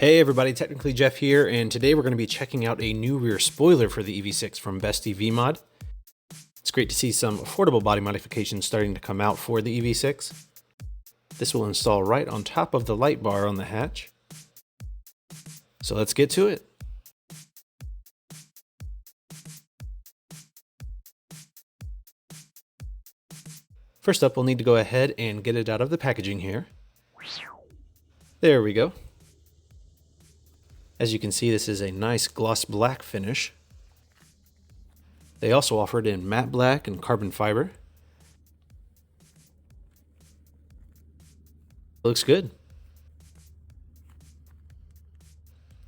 Hey everybody, Technically Jeff here, and today we're going to be checking out a new rear spoiler for the EV6 from BestEVMod. It's great to see some affordable body modifications starting to come out for the EV6. This will install right on top of the light bar on the hatch. So let's get to it. First up, we'll need to go ahead and get it out of the packaging here. There we go. As you can see, this is a nice gloss black finish. They also offer it in matte black and carbon fiber. Looks good.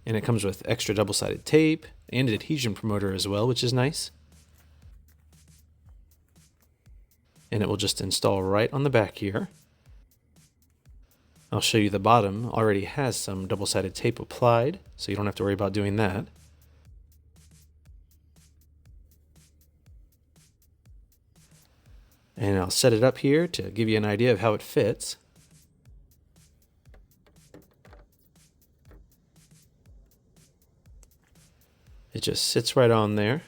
And it comes with extra double-sided tape and an adhesion promoter as well, which is nice. And it will just install right on the back here. I'll show you the bottom already has some double-sided tape applied, so you don't have to worry about doing that. And I'll set it up here to give you an idea of how it fits. It just sits right on there.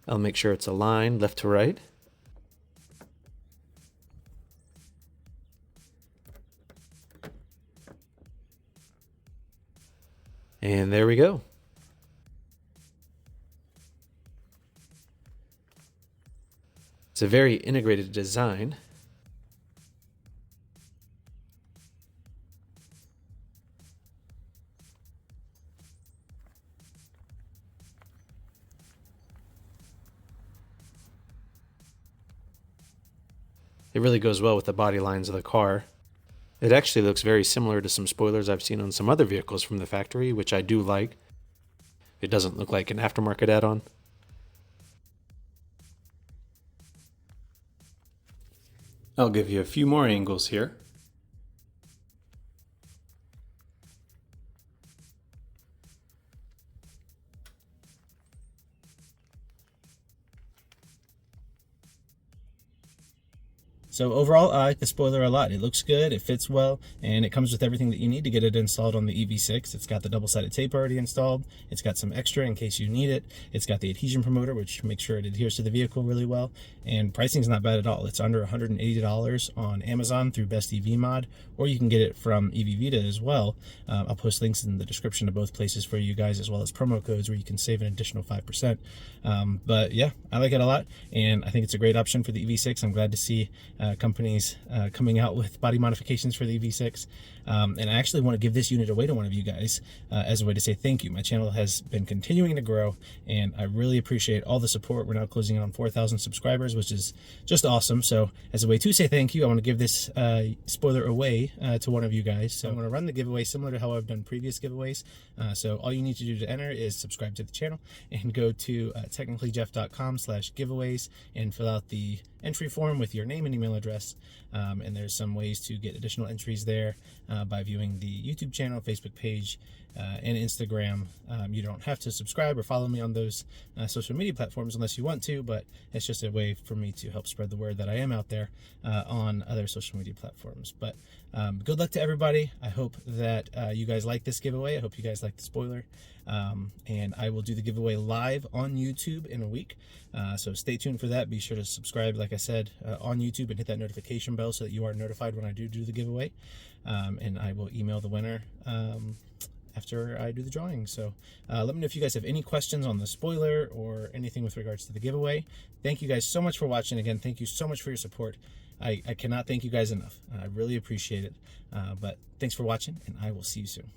I'll make sure it's aligned left to right. And there we go. It's a very integrated design. It really goes well with the body lines of the car. It actually looks very similar to some spoilers I've seen on some other vehicles from the factory, which I do like. It doesn't look like an aftermarket add-on. I'll give you a few more angles here. So overall, I like the spoiler a lot. It looks good, it fits well, and it comes with everything that you need to get it installed on the EV6. It's got the double-sided tape already installed. It's got some extra in case you need it. It's got the adhesion promoter, which makes sure it adheres to the vehicle really well. And pricing's not bad at all. It's under $180 on Amazon through BestEVMod, or you can get it from EVVita as well. I'll post links in the description to both places for you guys, as well as promo codes where you can save an additional 5%. But yeah, I like it a lot, and I think it's a great option for the EV6. I'm glad to see companies coming out with body modifications for the EV6. And I actually want to give this unit away to one of you guys as a way to say thank you. My channel has been continuing to grow, and I really appreciate all the support. We're now closing in on 4,000 subscribers, which is just awesome. So as a way to say thank you, I want to give this spoiler away to one of you guys. So I'm going to run the giveaway similar to how I've done previous giveaways. So all you need to do to enter is subscribe to the channel and go to technicallyjeff.com/giveaways and fill out the entry form with your name and email address. And there's some ways to get additional entries there by viewing the YouTube channel, Facebook page, and Instagram. You don't have to subscribe or follow me on those social media platforms unless you want to, but it's just a way for me to help spread the word that I am out there on other social media platforms. But good luck to everybody. I hope that you guys like this giveaway. I hope you guys like the spoiler. And I will do the giveaway live on YouTube in a week. So stay tuned for that. Be sure to subscribe, like I said, on YouTube, and hit that notification bell so that you are notified when I do the giveaway. And I will email the winner after I do the drawing. So let me know if you guys have any questions on the spoiler or anything with regards to the giveaway. Thank you guys so much for watching. Again, thank you so much for your support. I cannot thank you guys enough. I really appreciate it. But thanks for watching, and I will see you soon.